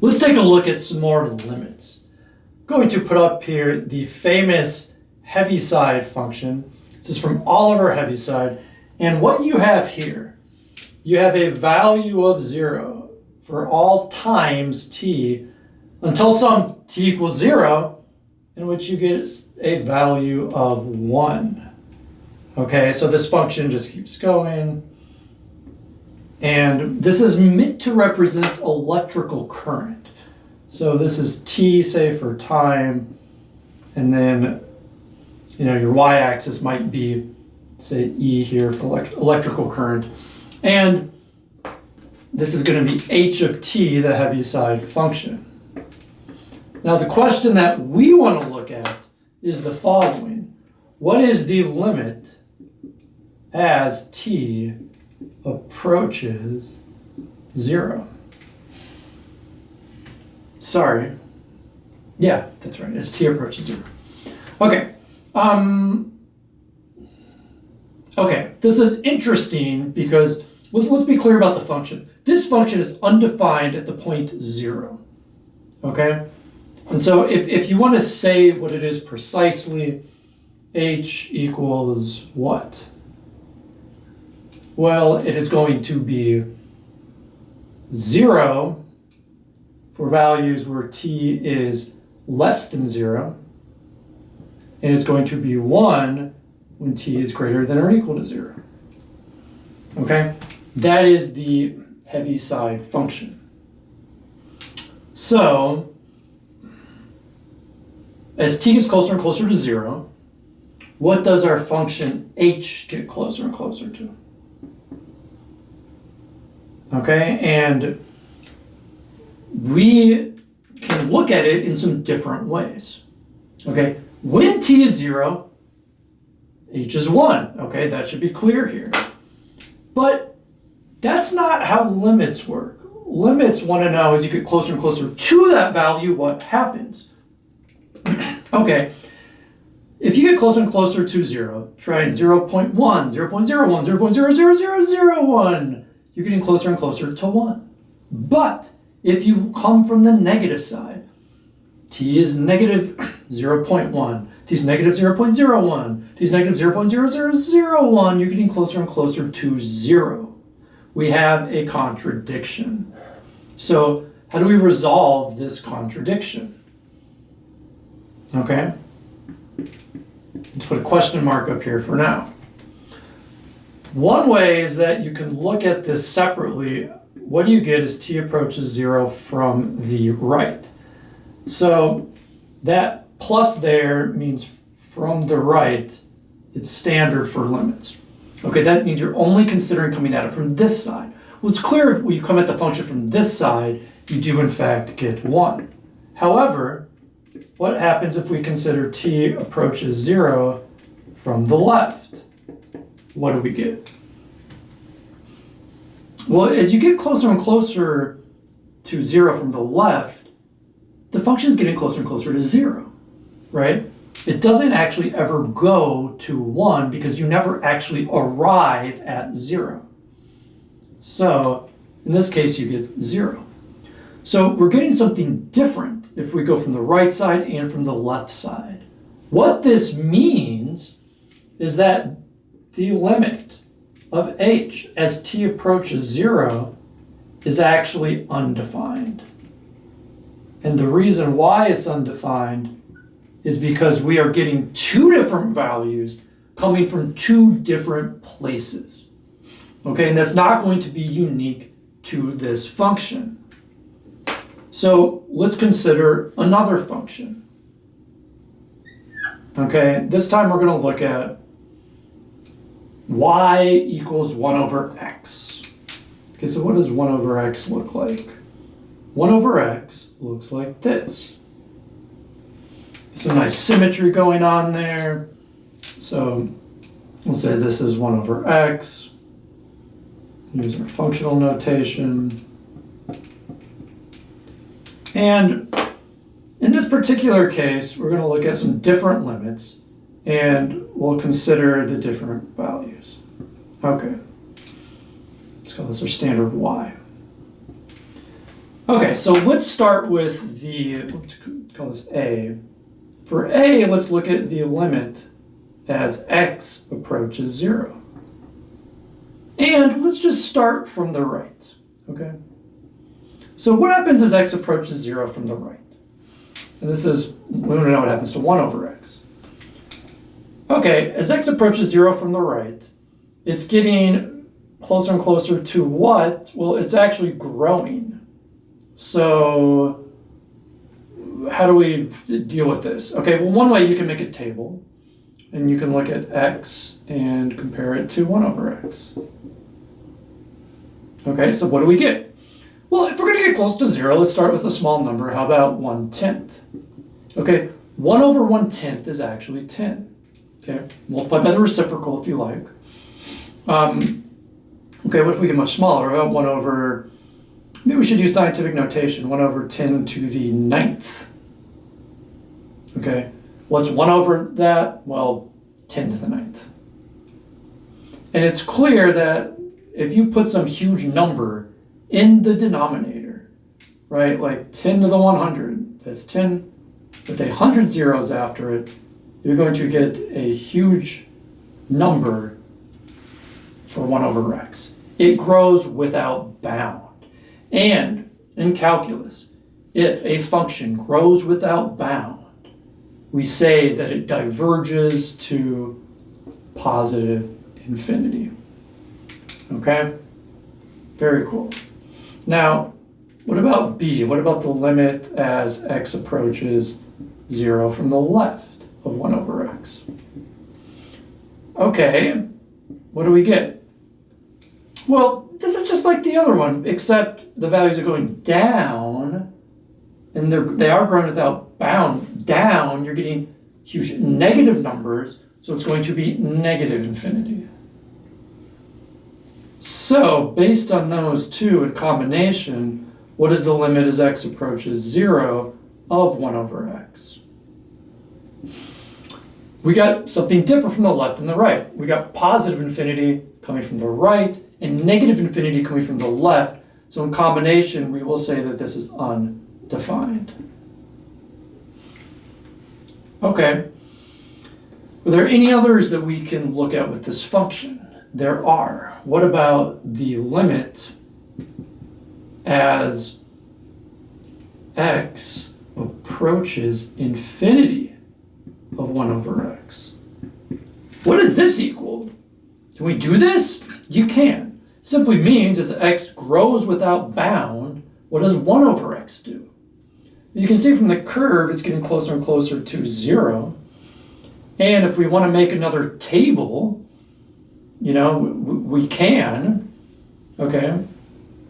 Let's take a look at some more limits. I'm going to put up here the famous Heaviside function. This is from Oliver Heaviside. And what you have here, you have a value of 0 for all times t until some t equals 0, in which you get a value of 1. Okay, so this function just keeps going. And this is meant to represent electrical current. So this is t, say, for time, and then your y-axis might be, say, E here for electrical current. And this is going to be h of t, the Heaviside function. Now the question that we want to look at is the following. What is the limit as t approaches 0? Sorry. Yeah, that's right. As t approaches 0. Okay. Okay, this is interesting because let's be clear about the function. This function is undefined at the point 0. Okay? And so if you want to say what it is precisely, h equals what? Well, it is going to be 0 for values where t is less than 0, and it's going to be 1 when t is greater than or equal to 0. Okay? That is the Heaviside function. So, as t gets closer and closer to 0, what does our function h get closer and closer to? Okay, and we can look at it in some different ways. Okay, when t is 0, h is 1. Okay, that should be clear here. But that's not how limits work. Limits want to know, as you get closer and closer to that value, what happens. Okay, if you get closer and closer to 0, try 0.1, 0.01, 0.00001, you're getting closer and closer to 1. But if you come from the negative side, t is negative 0.1, t is negative 0.01, t is negative 0.0001, you're getting closer and closer to 0. We have a contradiction. So how do we resolve this contradiction? Okay, let's put a question mark up here for now. One way is that you can look at this separately. What do you get as t approaches 0 from the right? So that plus there means from the right, it's standard for limits. Okay, that means you're only considering coming at it from this side. Well, it's clear if you come at the function from this side, you do in fact get 1. However, what happens if we consider t approaches 0 from the left? What do we get? Well, as you get closer and closer to 0 from the left, the function is getting closer and closer to 0, right? It doesn't actually ever go to 1 because you never actually arrive at 0. So, in this case, you get 0. So we're getting something different if we go from the right side and from the left side. What this means is that the limit of h as t approaches 0 is actually undefined. And the reason why it's undefined is because we are getting two different values coming from two different places. Okay, and that's not going to be unique to this function. So let's consider another function. Okay, this time we're going to look at y equals 1 over x. Okay, so what does 1 over x look like? 1 over x looks like this. Some nice symmetry going on there. So we'll say this is 1 over x. Use our functional notation. And in this particular case, we're going to look at some different limits, and we'll consider the different values. Okay. Let's call this our standard y. Okay, so let's start with let's call this A. For A, let's look at the limit as x approaches 0. And let's just start from the right, okay? So what happens as x approaches 0 from the right? And this is, we want to know what happens to 1 over x. Okay, as x approaches 0 from the right, it's getting closer and closer to what? Well, it's actually growing. So how do we deal with this? Okay, well, one way you can make a table, and you can look at x and compare it to 1 over x. Okay, so what do we get? Well, if we're going to get close to 0, let's start with a small number. How about 1/10? Okay, 1 over 1/10 is actually 10. Okay, multiply by the reciprocal if you like. Okay, what if we get much smaller? About 1 over, maybe we should use scientific notation, 1 over 10 to the 9th. Okay, what's 1 over that? Well, 10 to the 9th. And it's clear that if you put some huge number in the denominator, right, like 10 to the 100, that's 10 with 100 zeros after it, you're going to get a huge number for 1 over x. It grows without bound. And in calculus, if a function grows without bound, we say that it diverges to positive infinity. Okay? Very cool. Now, what about b? What about the limit as x approaches 0 from the left of 1 over x? Okay, what do we get? Well, this is just like the other one, except the values are going down, and they are growing without bound. Down, you're getting huge negative numbers, so it's going to be negative infinity. So, based on those two in combination, what is the limit as x approaches 0 of 1 over x? We got something different from the left and the right. We got positive infinity coming from the right and negative infinity coming from the left. So in combination, we will say that this is undefined. Okay. Are there any others that we can look at with this function? There are. What about the limit as x approaches infinity of 1 over x? What does this equal? Can we do this? You can. Simply means as x grows without bound, what does 1 over x do? You can see from the curve it's getting closer and closer to 0. And if we want to make another table, you know, we can. Okay.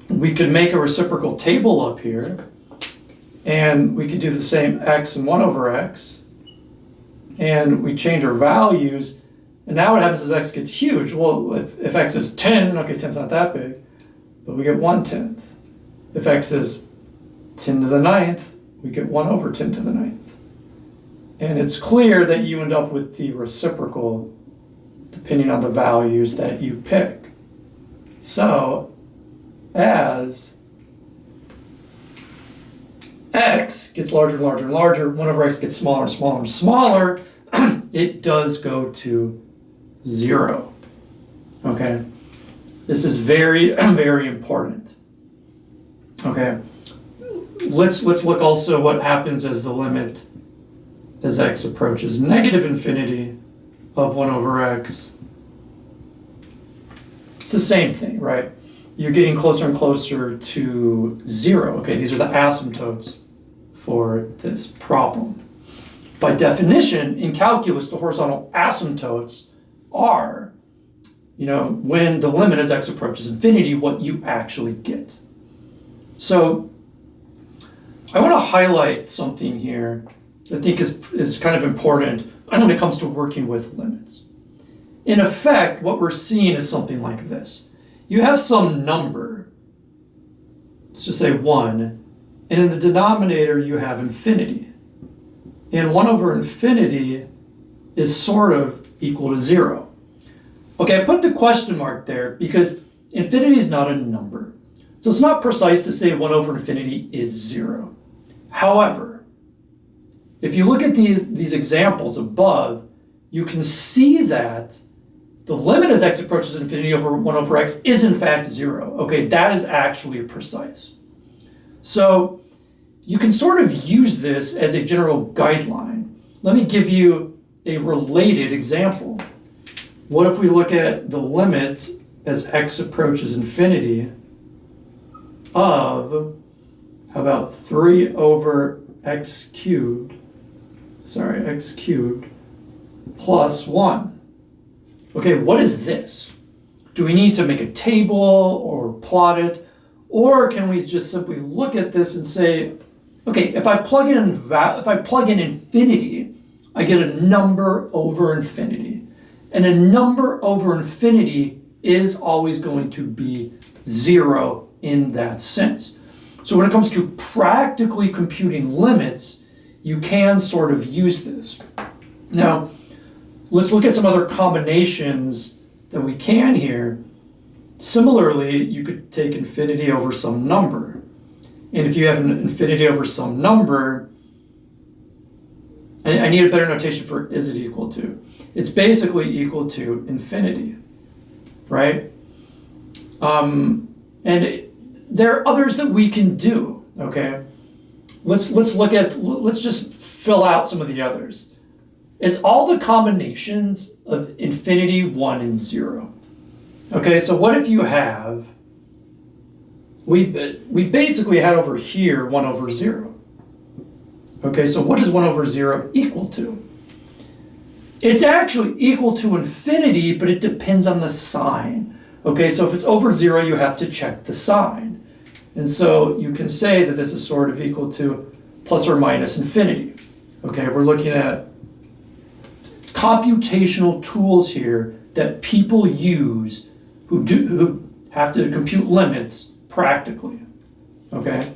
We could make a reciprocal table up here. And we could do the same x and 1 over x. And we change our values. And now what happens is x gets huge. Well, if x is 10, okay, 10's not that big, but we get 1/10. If x is 10 to the 9th, we get 1 over 10 to the 9th. And it's clear that you end up with the reciprocal depending on the values that you pick. So, as x gets larger and larger and larger, 1 over x gets smaller and smaller and smaller, it does go to 0. Okay? This is very, very important. Okay? Let's look also what happens as the limit as x approaches negative infinity of 1 over x. It's the same thing, right? You're getting closer and closer to 0. Okay, these are the asymptotes for this problem. By definition, in calculus, the horizontal asymptotes are, you know, when the limit as x approaches infinity, what you actually get. So, I want to highlight something here that I think is kind of important when it comes to working with limits. In effect, what we're seeing is something like this. You have some number, let's just say 1, and in the denominator you have infinity. And 1 over infinity is sort of equal to 0. Okay, I put the question mark there because infinity is not a number. It's So it's not precise to say 1 over infinity is 0. However, if you look at these examples above, you can see that the limit as x approaches infinity over 1 over x is in fact 0. Okay, that is actually precise. So you can sort of use this as a general guideline. Let me give you a related example. What if we look at the limit as x approaches infinity of, how about 3 over x cubed plus 1. Okay, what is this? Do we need to make a table or plot it? Or can we just simply look at this and say, okay, if I plug in infinity, I get a number over infinity. And a number over infinity is always going to be 0 in that sense. So when it comes to practically computing limits, you can sort of use this. Now, let's look at some other combinations that we can here. Similarly, you could take infinity over some number. And if you have an infinity over some number, I need a better notation for is it equal to. It's basically equal to infinity, right? And there are others that we can do, okay? Let's just fill out some of the others. It's all the combinations of infinity, 1, and 0. Okay, so what if you have, we basically had over here 1 over 0. Okay, so what is 1 over 0 equal to? It's actually equal to infinity, but it depends on the sign. Okay, so if it's over 0, you have to check the sign. And so you can say that this is sort of equal to plus or minus infinity. Okay, we're looking at computational tools here that people use who have to compute limits practically. Okay?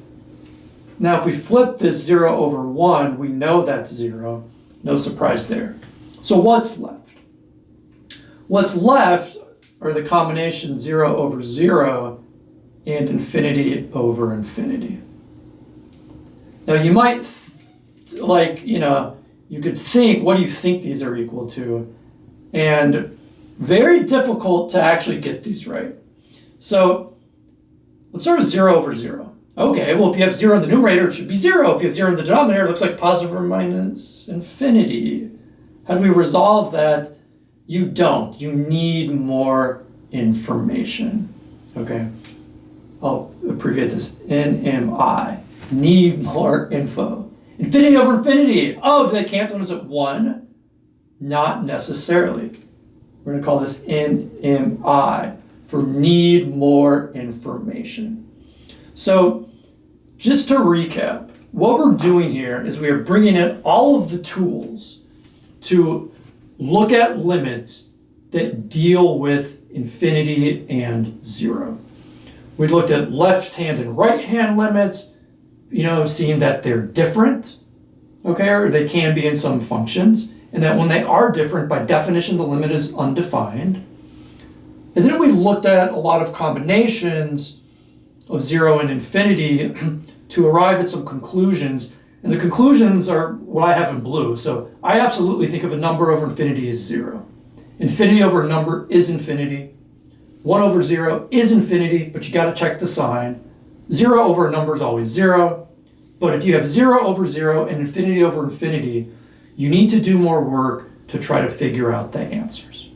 Now if we flip this 0 over 1, we know that's 0. No surprise there. So what's left? What's left are the combination 0 over 0 and infinity over infinity. Now you might, you could think, what do you think these are equal to? And very difficult to actually get these right. So let's start with 0 over 0. Okay, well if you have 0 in the numerator, it should be 0. If you have 0 in the denominator, it looks like positive or minus infinity. How do we resolve that? You don't. You need more information. Okay, I'll abbreviate this, NMI. Need more info. Infinity over infinity. Oh, do they cancel when it's at 1? Not necessarily. We're going to call this NMI for need more information. So just to recap, what we're doing here is we are bringing in all of the tools to look at limits that deal with infinity and 0. We looked at left-hand and right-hand limits, seeing that they're different, okay, or they can be in some functions, and that when they are different, by definition, the limit is undefined. And then we looked at a lot of combinations of 0 and infinity to arrive at some conclusions. And the conclusions are what I have in blue. So I absolutely think of a number over infinity as 0. Infinity over a number is infinity. 1 over 0 is infinity, but you got to check the sign. 0 over a number is always 0. But if you have 0 over 0 and infinity over infinity, you need to do more work to try to figure out the answers.